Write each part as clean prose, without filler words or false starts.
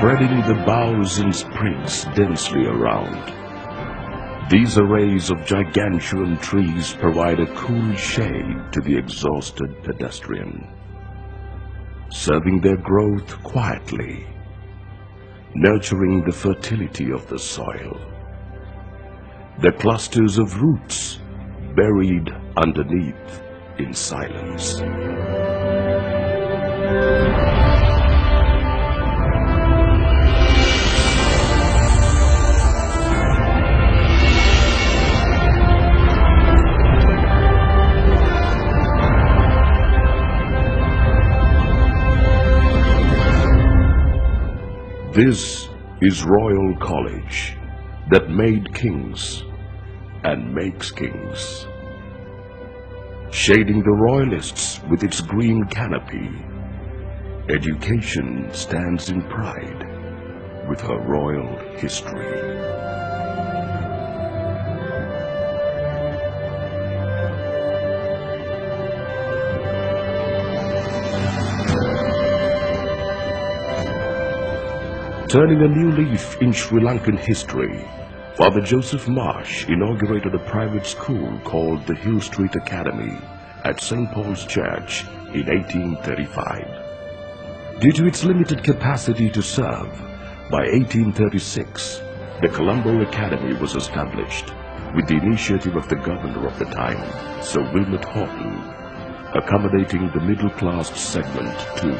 spreading the boughs and sprigs densely around. These arrays of gargantuan trees provide a cool shade to the exhausted pedestrian, serving their growth quietly, nurturing the fertility of the soil. The clusters of roots buried underneath in silence. This is Royal College that made kings and makes kings. Shading the royalists with its green canopy, education stands in pride with her royal history. Turning a new leaf in Sri Lankan history, Father Joseph Marsh inaugurated a private school called the Hill Street Academy at St. Paul's Church in 1835. Due to its limited capacity to serve, by 1836, the Colombo Academy was established with the initiative of the governor of the time, Sir Wilmot Horton, accommodating the middle-class segment too.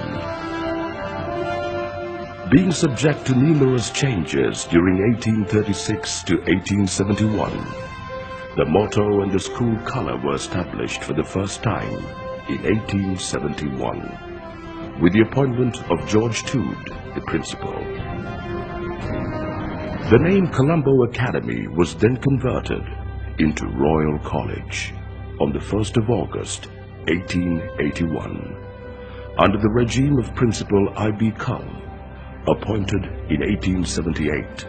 Being subject to numerous changes during 1836 to 1871, the motto and the school color were established for the first time in 1871, with the appointment of George Toode, the principal. The name Colombo Academy was then converted into Royal College on the 1st of August, 1881, under the regime of Principal I.B. Cull, appointed in 1878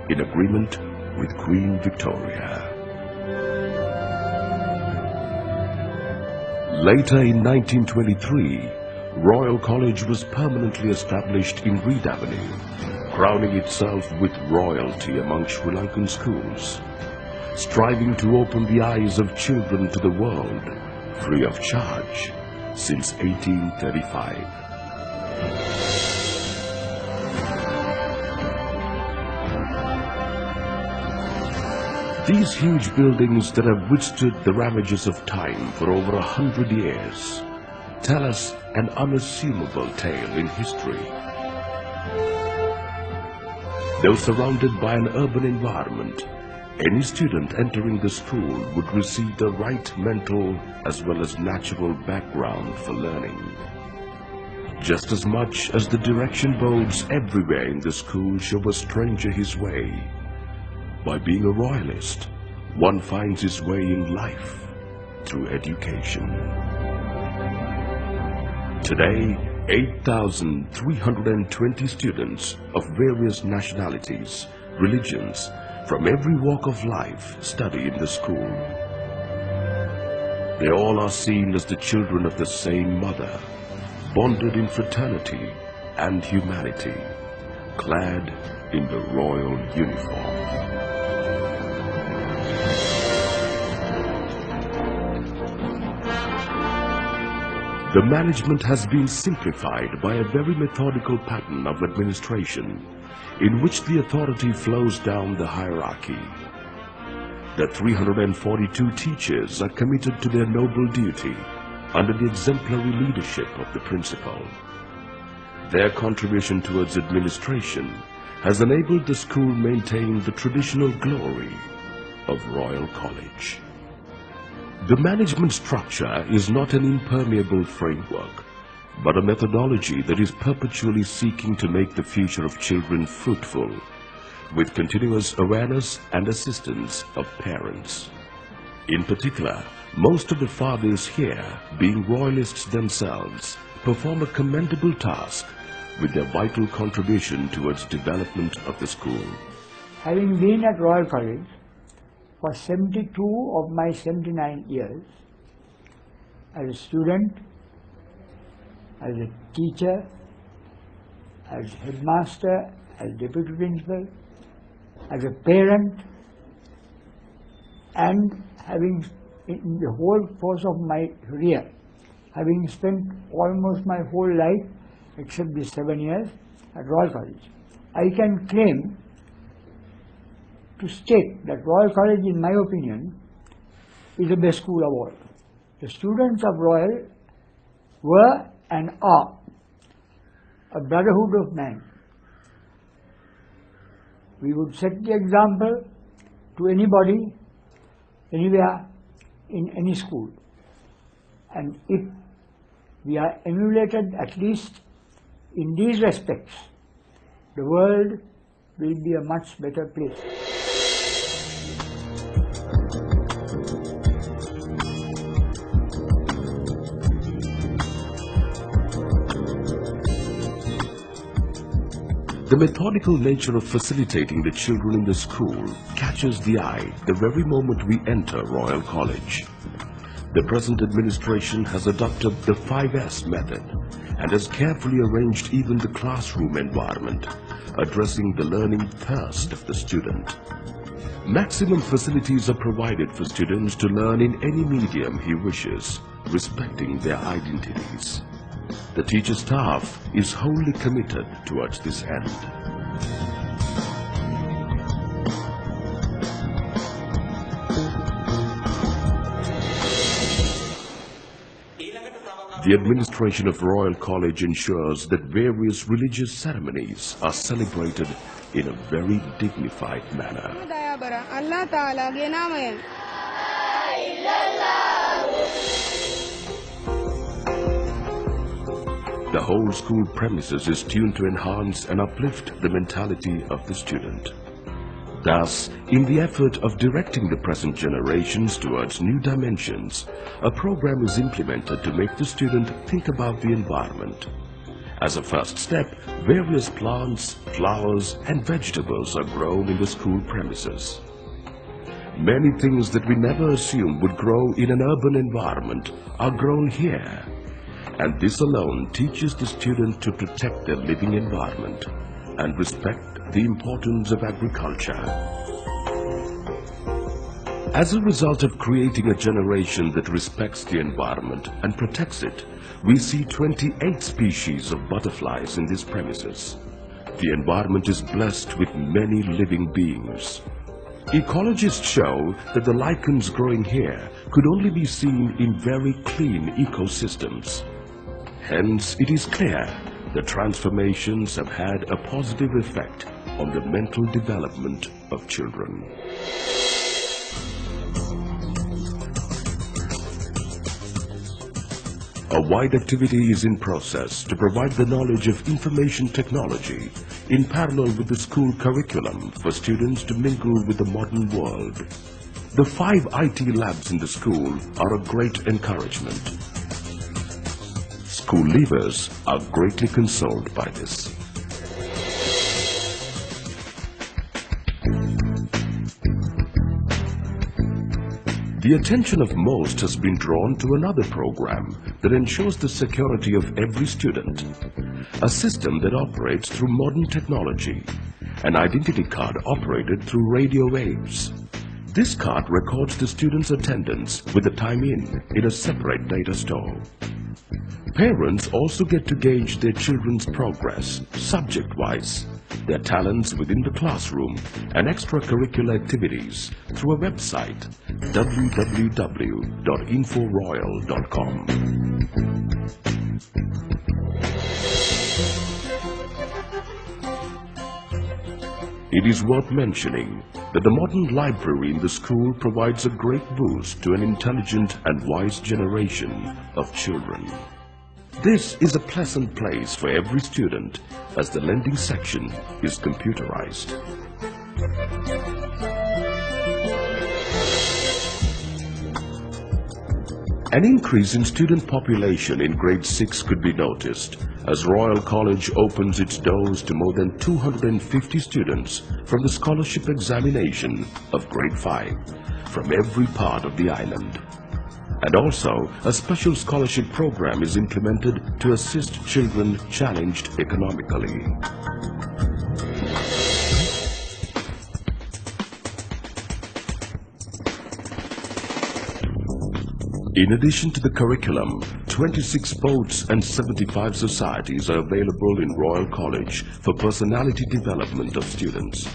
in agreement with Queen Victoria. Later in 1923, Royal College was permanently established in Reed Avenue, crowning itself with royalty among Sri Lankan schools, striving to open the eyes of children to the world free of charge since 1835. These huge buildings that have withstood the ravages of time for over 100 years tell us an unassumable tale in history. Though surrounded by an urban environment, any student entering the school would receive the right mental as well as natural background for learning. Just as much as the direction boards everywhere in the school show a stranger his way, by being a royalist, one finds his way in life through education. Today, 8,320 students of various nationalities, religions, from every walk of life study in the school. They all are seen as the children of the same mother, bonded in fraternity and humanity, clad in the royal uniform. The management has been simplified by a very methodical pattern of administration, in which the authority flows down the hierarchy. The 342 teachers are committed to their noble duty under the exemplary leadership of the principal. Their contribution towards administration has enabled the school maintain the traditional glory of Royal College. The management structure is not an impermeable framework, but a methodology that is perpetually seeking to make the future of children fruitful, with continuous awareness and assistance of parents. In particular, most of the fathers here, being royalists themselves, perform a commendable task with their vital contribution towards development of the school. Having been at Royal College for 72 of my 79 years, as a student, as a teacher, as headmaster, as deputy principal, as a parent, and having, in the whole course of my career, having spent almost my whole life, except these 7 years, at Royal College, I can claim to state that Royal College, in my opinion, is the best school of all. The students of Royal were and are a brotherhood of man. We would set the example to anybody, anywhere, in any school. And if we are emulated, at least in these respects, the world will be a much better place. The methodical nature of facilitating the children in the school catches the eye the very moment we enter Royal College. The present administration has adopted the 5S method and has carefully arranged even the classroom environment, addressing the learning thirst of the student. Maximum facilities are provided for students to learn in any medium he wishes, respecting their identities. The teacher staff is wholly committed towards this end. The administration of Royal College ensures that various religious ceremonies are celebrated in a very dignified manner. The whole school premises is tuned to enhance and uplift the mentality of the student. Thus, in the effort of directing the present generations towards new dimensions, a program is implemented to make the student think about the environment. As a first step, various plants, flowers, and vegetables are grown in the school premises. Many things that we never assumed would grow in an urban environment are grown here. And this alone teaches the student to protect their living environment and respect the importance of agriculture. As a result of creating a generation that respects the environment and protects it, we see 28 species of butterflies in these premises. The environment is blessed with many living beings. Ecologists show that the lichens growing here could only be seen in very clean ecosystems. Hence, it is clear the transformations have had a positive effect on the mental development of children. A wide activity is in process to provide the knowledge of information technology in parallel with the school curriculum for students to mingle with the modern world. The 5 IT labs in the school are a great encouragement. School leavers are greatly consoled by this. The attention of most has been drawn to another program that ensures the security of every student. A system that operates through modern technology, an identity card operated through radio waves. This card records the student's attendance with the time in a separate data store. Parents also get to gauge their children's progress, subject-wise, their talents within the classroom, and extracurricular activities through a website, www.inforoyal.com. It is worth mentioning that the modern library in the school provides a great boost to an intelligent and wise generation of children. This is a pleasant place for every student as the lending section is computerized. An increase in student population in grade 6 could be noticed as Royal College opens its doors to more than 250 students from the scholarship examination of grade 5 from every part of the island. And also, a special scholarship program is implemented to assist children challenged economically. In addition to the curriculum, 26 sports and 75 societies are available in Royal College for personality development of students.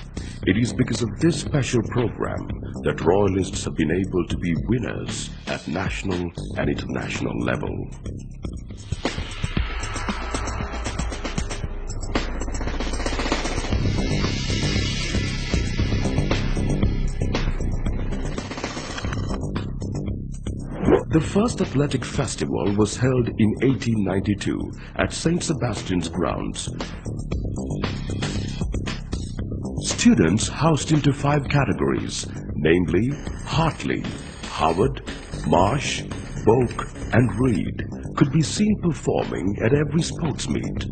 It is because of this special program that Royalists have been able to be winners at national and international level. The first athletic festival was held in 1892 at St. Sebastian's grounds. Students housed into 5 categories, namely Hartley, Howard, Marsh, Boak and Reed, could be seen performing at every sports meet.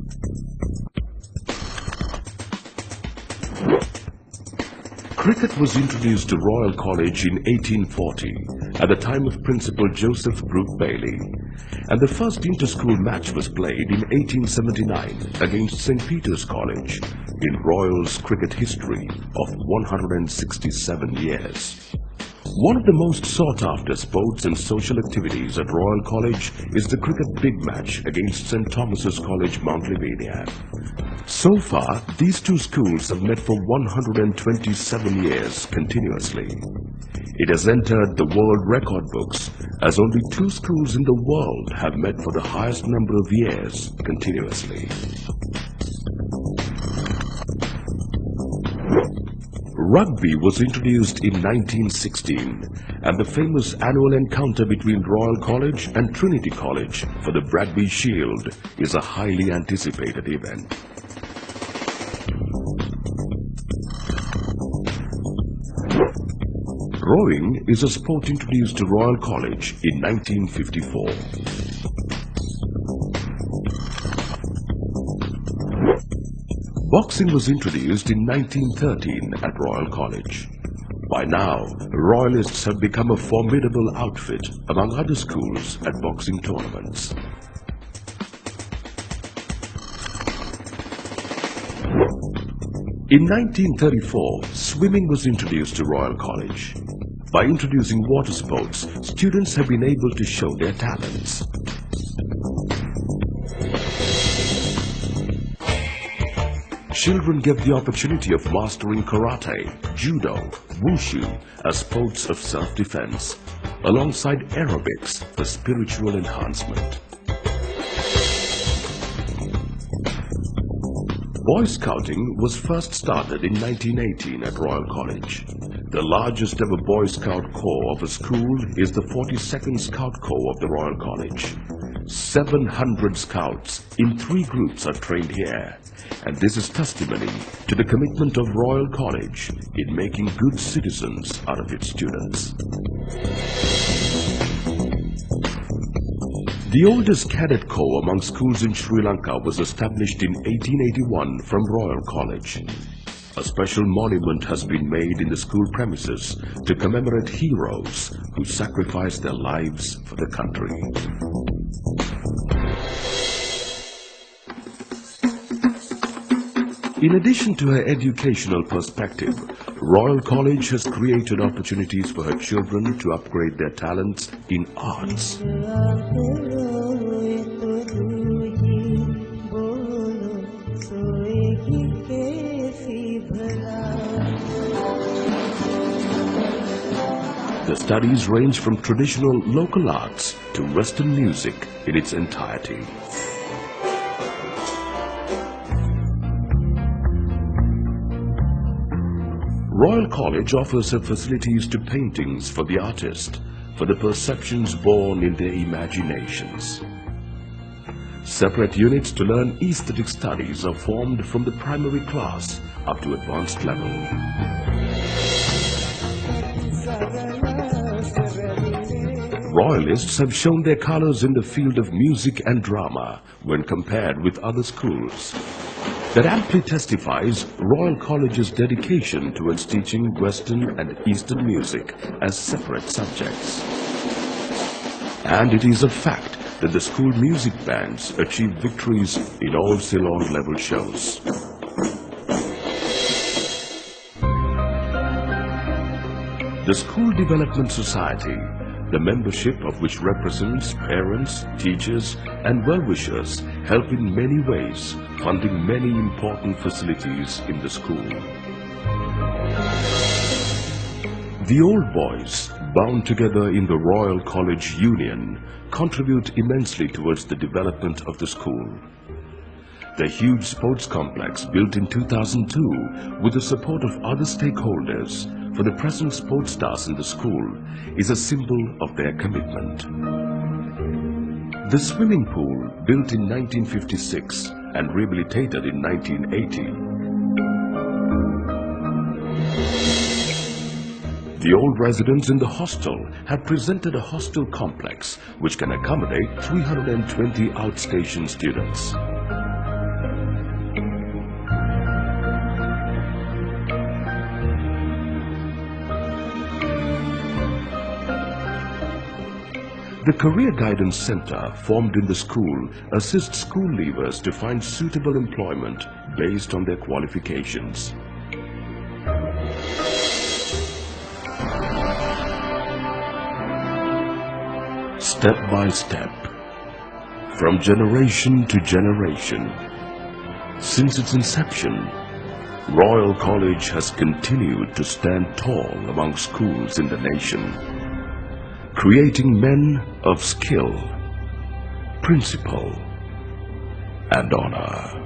Cricket was introduced to Royal College in 1840 at the time of Principal Joseph Brooke Bailey, and the first inter-school match was played in 1879 against St. Peter's College in Royal's cricket history of 167 years. One of the most sought-after sports and social activities at Royal College is the cricket big match against St. Thomas's College, Mount Lavinia. So far, these two schools have met for 127 years continuously. It has entered the world record books as only 2 schools in the world have met for the highest number of years continuously. Rugby was introduced in 1916, and the famous annual encounter between Royal College and Trinity College for the Bradby Shield is a highly anticipated event. Rowing is a sport introduced to Royal College in 1954. Boxing was introduced in 1913 at Royal College. By now, Royalists have become a formidable outfit among other schools at boxing tournaments. In 1934, swimming was introduced to Royal College. By introducing water sports, students have been able to show their talents. Children get the opportunity of mastering karate, judo, wushu as sports of self-defense, alongside aerobics for spiritual enhancement. Boy Scouting was first started in 1918 at Royal College. The largest ever Boy Scout corps of a school is the 42nd Scout Corps of the Royal College. 700 scouts in 3 groups are trained here, and this is testimony to the commitment of Royal College in making good citizens out of its students. The oldest cadet corps among schools in Sri Lanka was established in 1881 from Royal College. A special monument has been made in the school premises to commemorate heroes who sacrificed their lives for the country. In addition to her educational perspective, Royal College has created opportunities for her children to upgrade their talents in arts. The studies range from traditional local arts to Western music in its entirety. Royal College offers her facilities to paintings for the artist, for the perceptions born in their imaginations. Separate units to learn aesthetic studies are formed from the primary class up to advanced level. Royalists have shown their colors in the field of music and drama when compared with other schools. That amply testifies Royal College's dedication towards teaching Western and Eastern music as separate subjects. And it is a fact that the school music bands achieve victories in all Ceylon level shows. The School Development Society, the membership of which represents parents, teachers and well-wishers, help in many ways, funding many important facilities in the school. The old boys, bound together in the Royal College Union, contribute immensely towards the development of the school. The huge sports complex built in 2002 with the support of other stakeholders for the present sports stars in the school is a symbol of their commitment. The swimming pool, built in 1956 and rehabilitated in 1980. The old residents in the hostel have presented a hostel complex which can accommodate 320 outstation students. The Career Guidance Center formed in the school assists school leavers to find suitable employment based on their qualifications. Step by step, from generation to generation, since its inception, Royal College has continued to stand tall among schools in the nation, creating men of skill, principle, and honor.